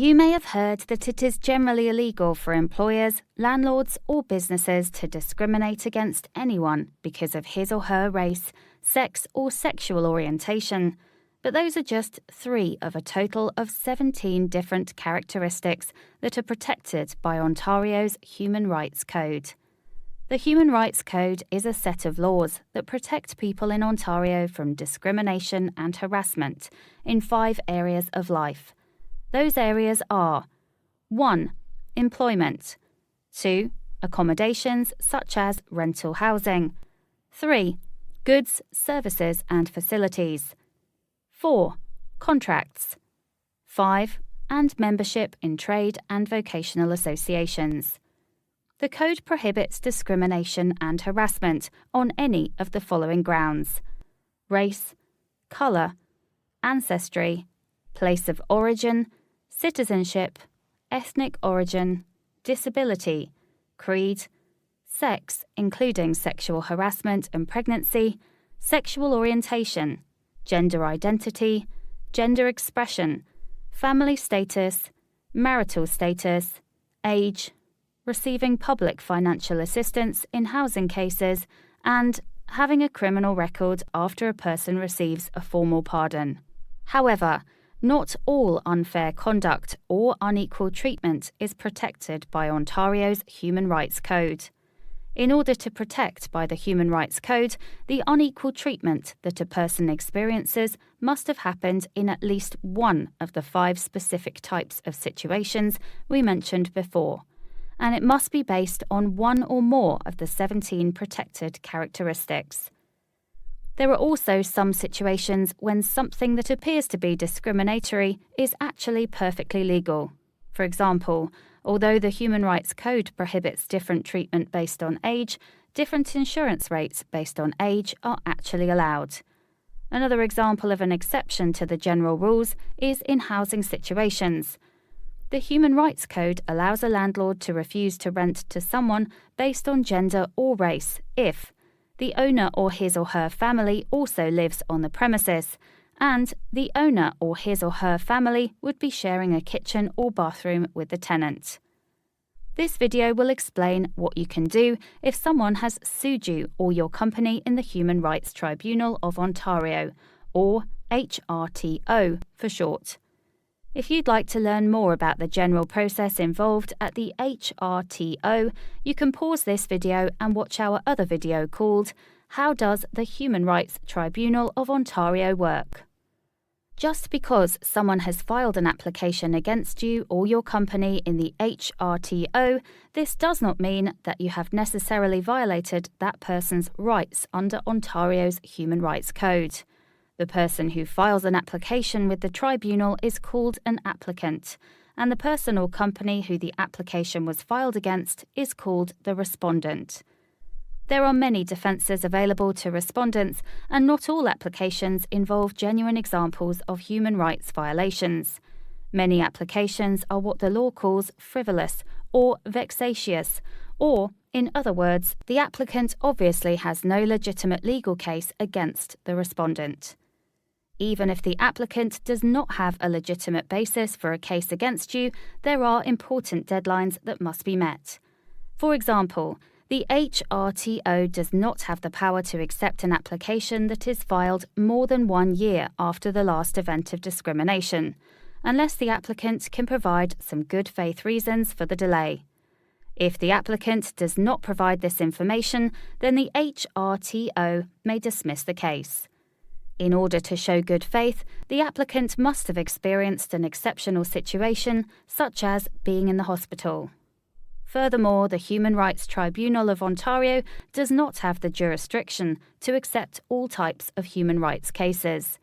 You may have heard that it is generally illegal for employers, landlords, or businesses to discriminate against anyone because of his or her race, sex, or sexual orientation. But those are just 3 of a total of 17 different characteristics that are protected by Ontario's Human Rights Code. The Human Rights Code is a set of laws that protect people in Ontario from discrimination and harassment in 5 areas of life. Those areas are 1. Employment. 2. Accommodations such as rental housing. 3. Goods, services and facilities. 4. Contracts. 5. And membership in trade and vocational associations. The Code prohibits discrimination and harassment on any of the following grounds: race, colour, ancestry, place of origin, citizenship, ethnic origin, disability, creed, sex including sexual harassment and pregnancy, sexual orientation, gender identity, gender expression, family status, marital status, age, receiving public financial assistance in housing cases, and having a criminal record after a person receives a formal pardon. However, not all unfair conduct or unequal treatment is protected by Ontario's Human Rights Code. In order to protect by the Human Rights Code, the unequal treatment that a person experiences must have happened in at least one of the 5 specific types of situations we mentioned before, and it must be based on one or more of the 17 protected characteristics. There are also some situations when something that appears to be discriminatory is actually perfectly legal. For example, although the Human Rights Code prohibits different treatment based on age, different insurance rates based on age are actually allowed. Another example of an exception to the general rules is in housing situations. The Human Rights Code allows a landlord to refuse to rent to someone based on gender or race if the owner or his or her family also lives on the premises, and the owner or his or her family would be sharing a kitchen or bathroom with the tenant. This video will explain what you can do if someone has sued you or your company in the Human Rights Tribunal of Ontario, or HRTO for short. If you'd like to learn more about the general process involved at the HRTO, you can pause this video and watch our other video called How Does the Human Rights Tribunal of Ontario Work? Just because someone has filed an application against you or your company in the HRTO, this does not mean that you have necessarily violated that person's rights under Ontario's Human Rights Code. The person who files an application with the tribunal is called an applicant, and the person or company who the application was filed against is called the respondent. There are many defences available to respondents, and not all applications involve genuine examples of human rights violations. Many applications are what the law calls frivolous or vexatious, or, in other words, the applicant obviously has no legitimate legal case against the respondent. Even if the applicant does not have a legitimate basis for a case against you, there are important deadlines that must be met. For example, the HRTO does not have the power to accept an application that is filed more than 1 year after the last event of discrimination, unless the applicant can provide some good faith reasons for the delay. If the applicant does not provide this information, then the HRTO may dismiss the case. In order to show good faith, the applicant must have experienced an exceptional situation, such as being in the hospital. Furthermore, the Human Rights Tribunal of Ontario does not have the jurisdiction to accept all types of human rights cases.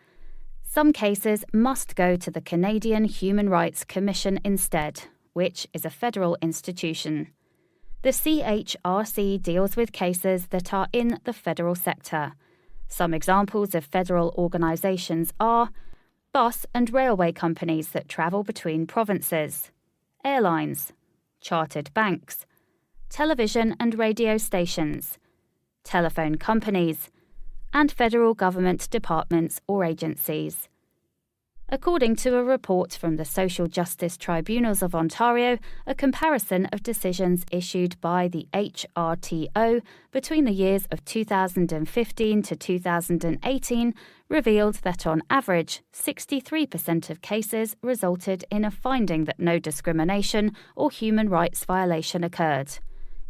Some cases must go to the Canadian Human Rights Commission instead, which is a federal institution. The CHRC deals with cases that are in the federal sector. Some examples of federal organisations are bus and railway companies that travel between provinces, airlines, chartered banks, television and radio stations, telephone companies, and federal government departments or agencies. According to a report from the Social Justice Tribunals of Ontario, a comparison of decisions issued by the HRTO between the years of 2015 to 2018 revealed that on average, 63% of cases resulted in a finding that no discrimination or human rights violation occurred.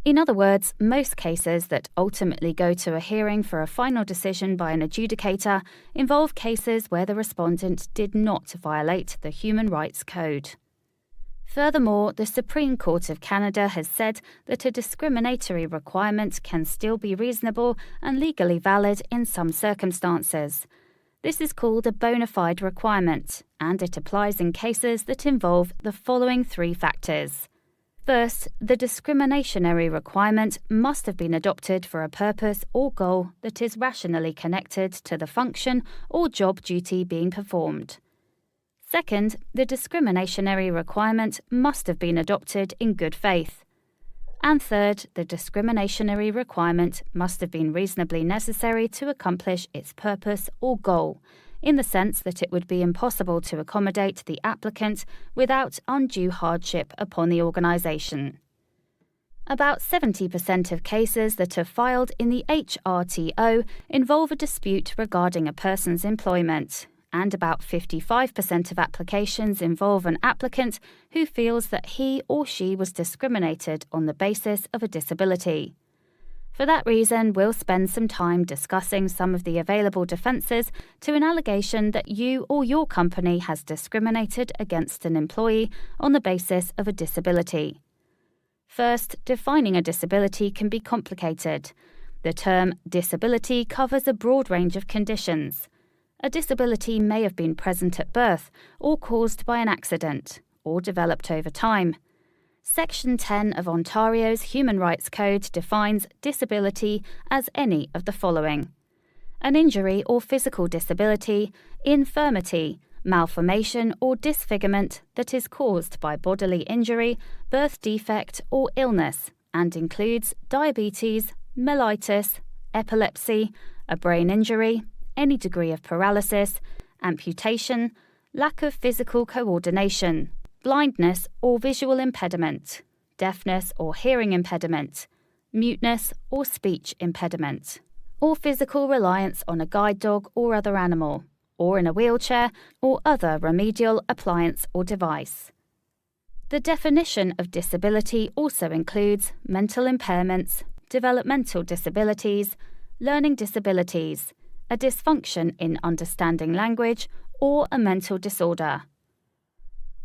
In other words, most cases that ultimately go to a hearing for a final decision by an adjudicator involve cases where the respondent did not violate the Human Rights Code. Furthermore, the Supreme Court of Canada has said that a discriminatory requirement can still be reasonable and legally valid in some circumstances. This is called a bona fide requirement, and it applies in cases that involve the following three factors. First, the discriminationary requirement must have been adopted for a purpose or goal that is rationally connected to the function or job duty being performed. Second, the discriminationary requirement must have been adopted in good faith. And third, the discriminationary requirement must have been reasonably necessary to accomplish its purpose or goal, in the sense that it would be impossible to accommodate the applicant without undue hardship upon the organisation. About 70% of cases that are filed in the HRTO involve a dispute regarding a person's employment, and about 55% of applications involve an applicant who feels that he or she was discriminated on the basis of a disability. For that reason, we'll spend some time discussing some of the available defences to an allegation that you or your company has discriminated against an employee on the basis of a disability. First, defining a disability can be complicated. The term disability covers a broad range of conditions. A disability may have been present at birth, or caused by an accident, or developed over time. Section 10 of Ontario's Human Rights Code defines disability as any of the following: an injury or physical disability, infirmity, malformation or disfigurement that is caused by bodily injury, birth defect or illness, and includes diabetes, mellitus, epilepsy, a brain injury, any degree of paralysis, amputation, lack of physical coordination, blindness or visual impediment, deafness or hearing impediment, muteness or speech impediment, or physical reliance on a guide dog or other animal, or in a wheelchair or other remedial appliance or device. The definition of disability also includes mental impairments, developmental disabilities, learning disabilities, a dysfunction in understanding language, or a mental disorder.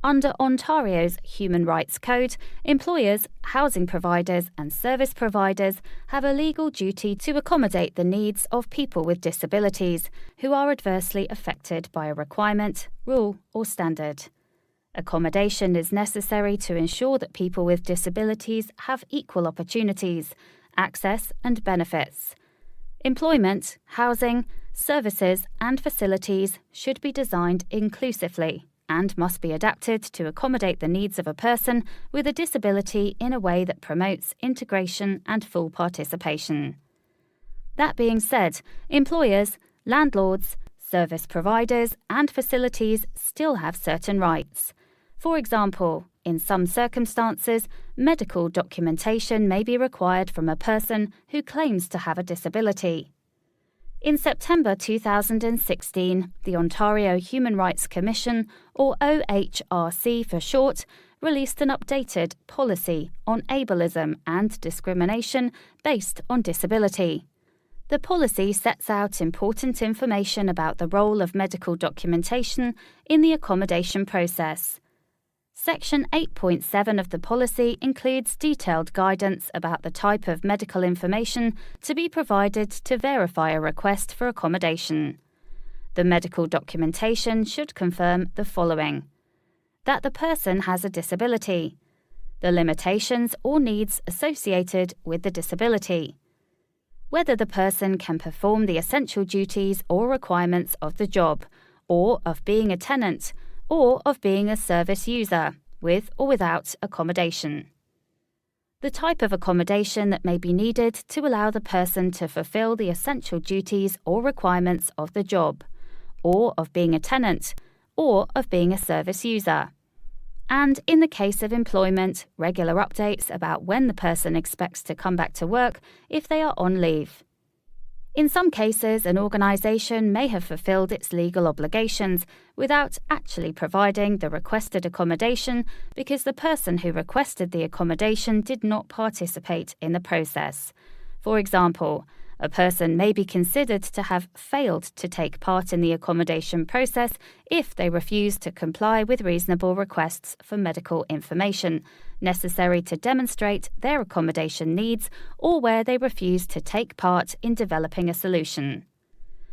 Under Ontario's Human Rights Code, employers, housing providers and service providers have a legal duty to accommodate the needs of people with disabilities who are adversely affected by a requirement, rule or standard. Accommodation is necessary to ensure that people with disabilities have equal opportunities, access and benefits. Employment, housing, services and facilities should be designed inclusively and must be adapted to accommodate the needs of a person with a disability in a way that promotes integration and full participation. That being said, employers, landlords, service providers, and facilities still have certain rights. For example, in some circumstances, medical documentation may be required from a person who claims to have a disability. In September 2016, the Ontario Human Rights Commission, or OHRC for short, released an updated policy on ableism and discrimination based on disability. The policy sets out important information about the role of medical documentation in the accommodation process. Section 8.7 of the policy includes detailed guidance about the type of medical information to be provided to verify a request for accommodation. The medical documentation should confirm the following: that the person has a disability, the limitations or needs associated with the disability, whether the person can perform the essential duties or requirements of the job, or of being a tenant, or of being a service user, with or without accommodation. The type of accommodation that may be needed to allow the person to fulfill the essential duties or requirements of the job, or of being a tenant, or of being a service user. And in the case of employment, regular updates about when the person expects to come back to work if they are on leave. In some cases, an organisation may have fulfilled its legal obligations without actually providing the requested accommodation because the person who requested the accommodation did not participate in the process. For example, a person may be considered to have failed to take part in the accommodation process if they refuse to comply with reasonable requests for medical information necessary to demonstrate their accommodation needs or where they refuse to take part in developing a solution.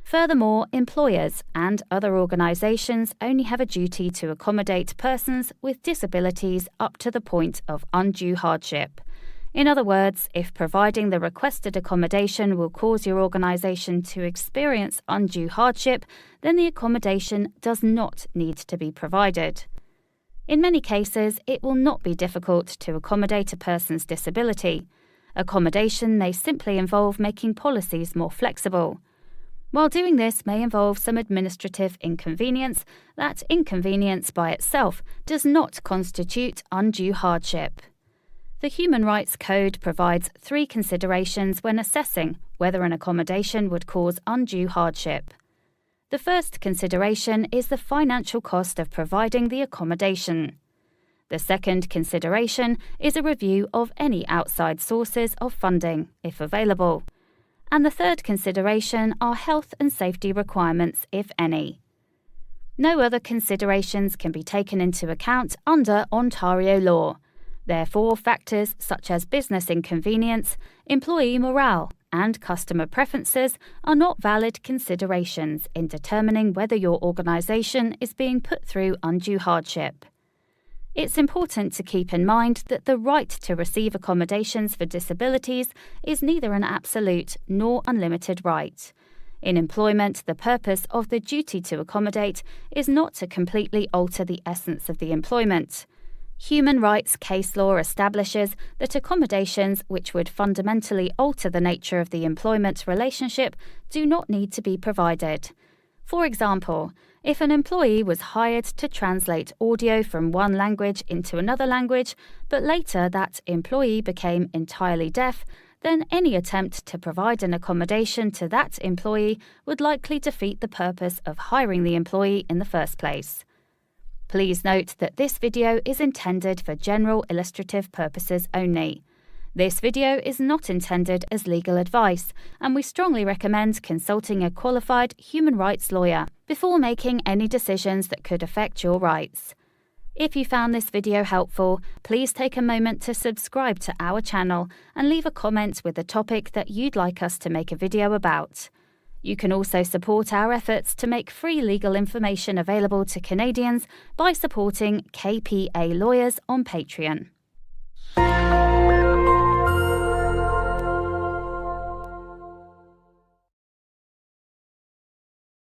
Furthermore, employers and other organisations only have a duty to accommodate persons with disabilities up to the point of undue hardship. In other words, if providing the requested accommodation will cause your organisation to experience undue hardship, then the accommodation does not need to be provided. In many cases, it will not be difficult to accommodate a person's disability. Accommodation may simply involve making policies more flexible. While doing this may involve some administrative inconvenience, that inconvenience by itself does not constitute undue hardship. The Human Rights Code provides 3 considerations when assessing whether an accommodation would cause undue hardship. The first consideration is the financial cost of providing the accommodation. The second consideration is a review of any outside sources of funding, if available. And the third consideration are health and safety requirements, if any. No other considerations can be taken into account under Ontario law. Therefore, factors such as business inconvenience, employee morale, and customer preferences are not valid considerations in determining whether your organisation is being put through undue hardship. It's important to keep in mind that the right to receive accommodations for disabilities is neither an absolute nor unlimited right. In employment, the purpose of the duty to accommodate is not to completely alter the essence of the employment. Human rights case law establishes that accommodations which would fundamentally alter the nature of the employment relationship do not need to be provided. For example, if an employee was hired to translate audio from one language into another language, but later that employee became entirely deaf, then any attempt to provide an accommodation to that employee would likely defeat the purpose of hiring the employee in the first place. Please note that this video is intended for general illustrative purposes only. This video is not intended as legal advice, and we strongly recommend consulting a qualified human rights lawyer before making any decisions that could affect your rights. If you found this video helpful, please take a moment to subscribe to our channel and leave a comment with the topic that you'd like us to make a video about. You can also support our efforts to make free legal information available to Canadians by supporting KPA Lawyers on Patreon.